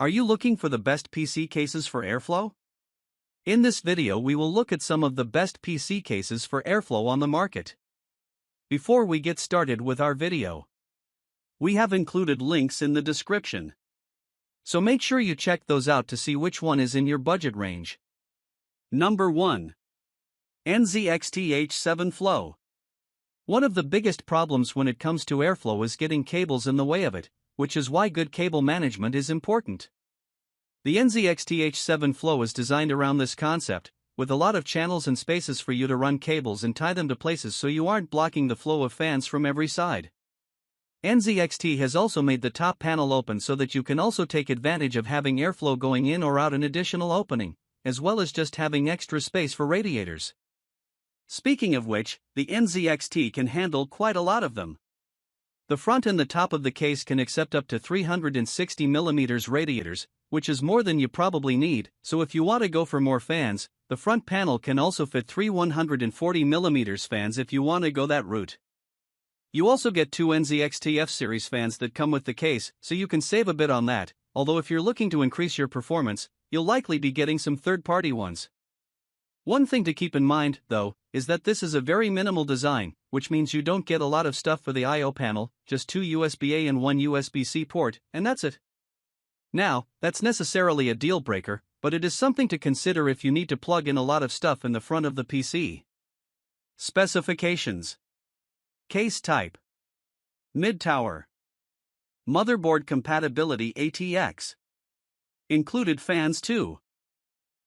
Are you looking for the best PC cases for airflow? In this video we will look at some of the best PC cases for airflow on the market. Before we get started with our video, we have included links in the description. So make sure you check those out to see which one is in your budget range. Number 1. NZXT H7 Flow. One of the biggest problems when it comes to airflow is getting cables in the way of it, which is why good cable management is important. The NZXT H7 Flow is designed around this concept, with a lot of channels and spaces for you to run cables and tie them to places so you aren't blocking the flow of fans from every side. NZXT has also made the top panel open so that you can also take advantage of having airflow going in or out an additional opening, as well as just having extra space for radiators. Speaking of which, the NZXT can handle quite a lot of them. The front and the top of the case can accept up to 360mm radiators, which is more than you probably need, so if you want to go for more fans, the front panel can also fit 3 140mm fans if you want to go that route. You also get 2 NZXT F-Series fans that come with the case, so you can save a bit on that, although if you're looking to increase your performance, you'll likely be getting some third-party ones. One thing to keep in mind, though, is that this is a very minimal design, which means you don't get a lot of stuff for the I/O panel, just 2 USB-A and 1 USB-C port, and that's it. Now, that's necessarily a deal breaker, but it is something to consider if you need to plug in a lot of stuff in the front of the PC. Specifications. Case type. Mid-tower. Motherboard compatibility ATX. Included fans too.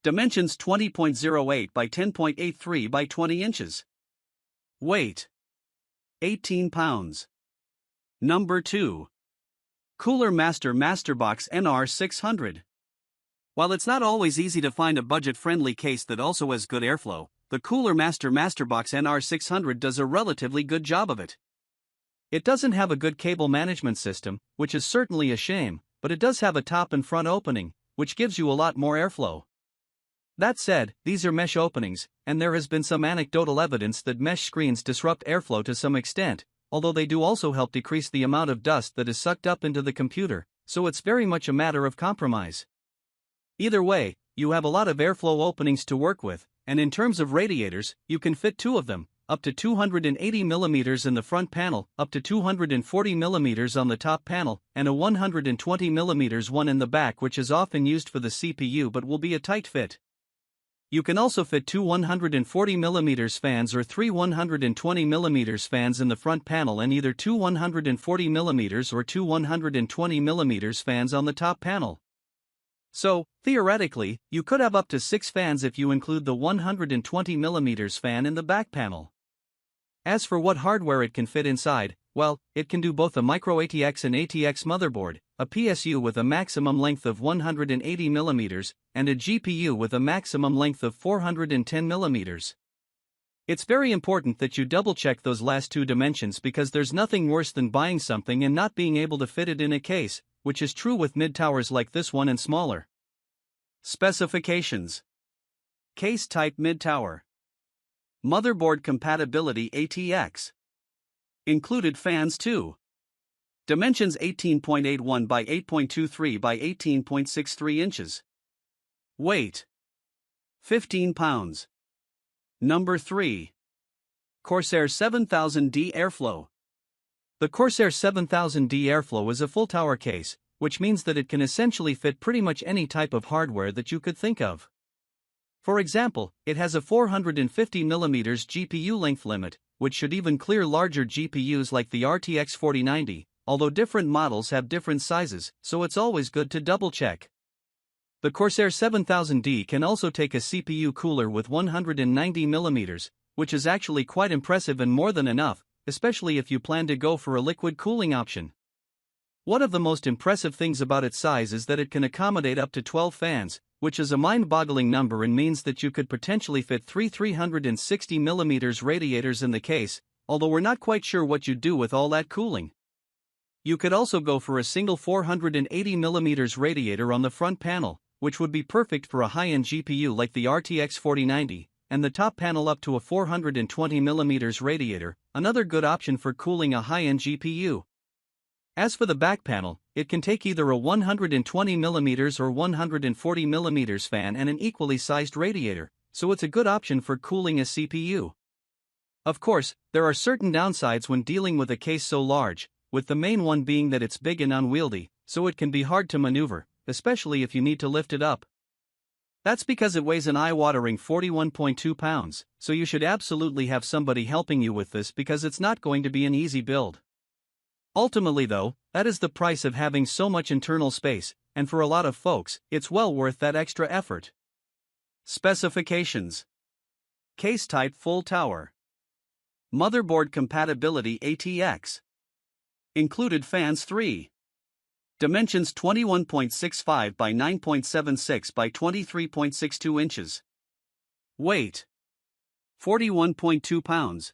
Dimensions 20.08 by 10.83 by 20 inches. Weight. 18 pounds. Number 2. Cooler Master Masterbox NR600. While it's not always easy to find a budget-friendly case that also has good airflow, the Cooler Master Masterbox NR600 does a relatively good job of it. It doesn't have a good cable management system, which is certainly a shame, but it does have a top and front opening, which gives you a lot more airflow. That said, these are mesh openings, and there has been some anecdotal evidence that mesh screens disrupt airflow to some extent, although they do also help decrease the amount of dust that is sucked up into the computer, so it's very much a matter of compromise. Either way, you have a lot of airflow openings to work with, and in terms of radiators, you can fit 2 of them, up to 280mm in the front panel, up to 240mm on the top panel, and a 120mm one in the back, which is often used for the CPU but will be a tight fit. You can also fit 2 140mm fans or 3 120mm fans in the front panel and either 2 140mm or 2 120mm fans on the top panel. So, theoretically, you could have up to 6 fans if you include the 120mm fan in the back panel. As for what hardware it can fit inside, well, it can do both a micro ATX and ATX motherboard, a PSU with a maximum length of 180mm, and a GPU with a maximum length of 410mm. It's very important that you double-check those last 2 dimensions because there's nothing worse than buying something and not being able to fit it in a case, which is true with mid-towers like this one and smaller. Specifications. Case type mid-tower. Motherboard compatibility ATX. Included fans too. Dimensions 18.81 by 8.23 by 18.63 inches. Weight. 15 pounds. Number 3. Corsair 7000D Airflow. The Corsair 7000D Airflow is a full tower case, which means that it can essentially fit pretty much any type of hardware that you could think of. For example, it has a 450mm GPU length limit, which should even clear larger GPUs like the RTX 4090, although different models have different sizes, so it's always good to double-check. The Corsair 7000D can also take a CPU cooler with 190mm, which is actually quite impressive and more than enough, especially if you plan to go for a liquid cooling option. One of the most impressive things about its size is that it can accommodate up to 12 fans, which is a mind-boggling number and means that you could potentially fit 3 360mm radiators in the case, although we're not quite sure what you'd do with all that cooling. You could also go for a single 480mm radiator on the front panel, which would be perfect for a high-end GPU like the RTX 4090, and the top panel up to a 420mm radiator, another good option for cooling a high-end GPU. As for the back panel, it can take either a 120mm or 140mm fan and an equally sized radiator, so it's a good option for cooling a CPU. Of course, there are certain downsides when dealing with a case so large, with the main one being that it's big and unwieldy, so it can be hard to maneuver, especially if you need to lift it up. That's because it weighs an eye-watering 41.2 pounds, so you should absolutely have somebody helping you with this because it's not going to be an easy build. Ultimately though, that is the price of having so much internal space, and for a lot of folks, it's well worth that extra effort. Specifications: Case type full tower. Motherboard compatibility ATX. Included fans 3. Dimensions 21.65 by 9.76 by 23.62 inches. Weight: 41.2 pounds.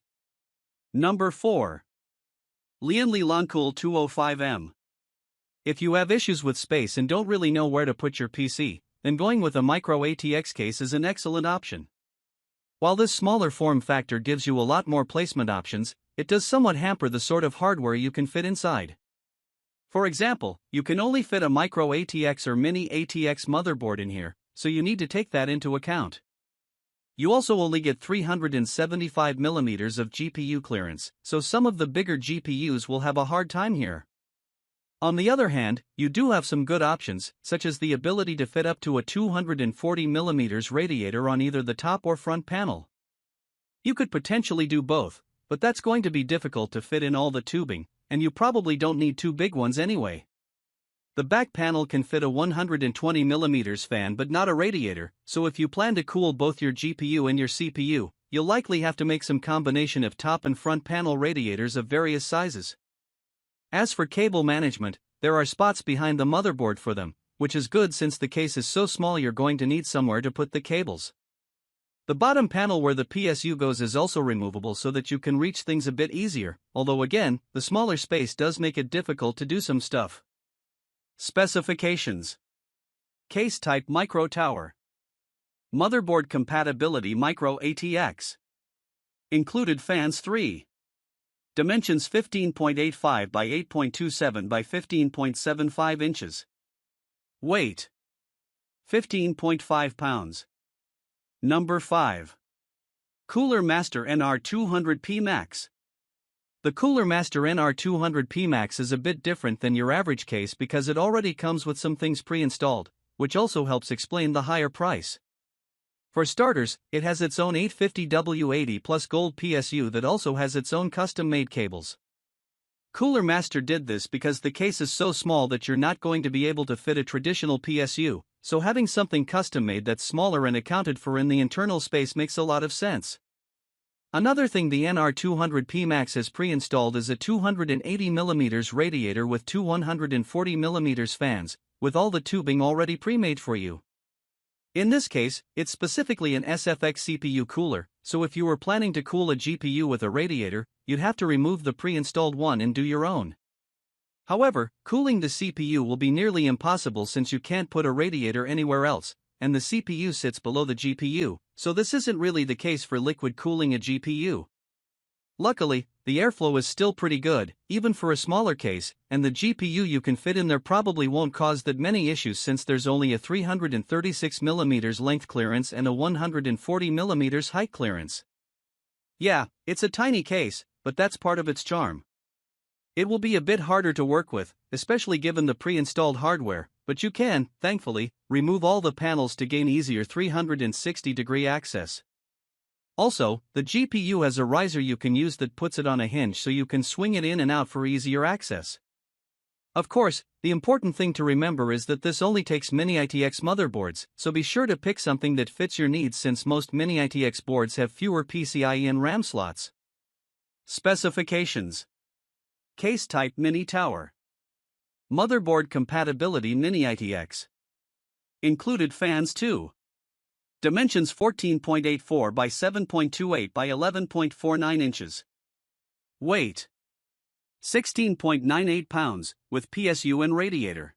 Number 4. Lian Li 205M. If you have issues with space and don't really know where to put your PC, then going with a micro ATX case is an excellent option. While this smaller form factor gives you a lot more placement options, it does somewhat hamper the sort of hardware you can fit inside. For example, you can only fit a micro ATX or mini ATX motherboard in here, so you need to take that into account. You also only get 375mm of GPU clearance, so some of the bigger GPUs will have a hard time here. On the other hand, you do have some good options, such as the ability to fit up to a 240mm radiator on either the top or front panel. You could potentially do both, but that's going to be difficult to fit in all the tubing, and you probably don't need two big ones anyway. The back panel can fit a 120mm fan but not a radiator, so if you plan to cool both your GPU and your CPU, you'll likely have to make some combination of top and front panel radiators of various sizes. As for cable management, there are spots behind the motherboard for them, which is good since the case is so small you're going to need somewhere to put the cables. The bottom panel where the PSU goes is also removable so that you can reach things a bit easier, although again, the smaller space does make it difficult to do some stuff. Specifications: Case type micro tower. Motherboard compatibility micro ATX. Included fans 3. Dimensions 15.85 by 8.27 by 15.75 inches. Weight: 15.5 pounds. Number 5. Cooler Master NR200P Max. The Cooler Master NR200P Max is a bit different than your average case because it already comes with some things pre-installed, which also helps explain the higher price. For starters, it has its own 850W80 plus gold PSU that also has its own custom-made cables. Cooler Master did this because the case is so small that you're not going to be able to fit a traditional PSU, so having something custom-made that's smaller and accounted for in the internal space makes a lot of sense. Another thing the NR200P Max has pre-installed is a 280mm radiator with two 140mm fans, with all the tubing already pre-made for you. In this case, it's specifically an SFX CPU cooler, so if you were planning to cool a GPU with a radiator, you'd have to remove the pre-installed one and do your own. However, cooling the CPU will be nearly impossible since you can't put a radiator anywhere else, and the CPU sits below the GPU, so this isn't really the case for liquid cooling a GPU. Luckily, the airflow is still pretty good, even for a smaller case, and the GPU you can fit in there probably won't cause that many issues since there's only a 336mm length clearance and a 140mm height clearance. Yeah, it's a tiny case, but that's part of its charm. It will be a bit harder to work with, especially given the pre-installed hardware, but you can, thankfully, remove all the panels to gain easier 360-degree access. Also, the GPU has a riser you can use that puts it on a hinge so you can swing it in and out for easier access. Of course, the important thing to remember is that this only takes mini ITX motherboards, so be sure to pick something that fits your needs since most mini ITX boards have fewer PCIe and RAM slots. Specifications: Case type mini tower. Motherboard compatibility mini ITX. Included fans 2. Dimensions 14.84 by 7.28 by 11.49 inches. Weight: 16.98 pounds, with PSU and radiator.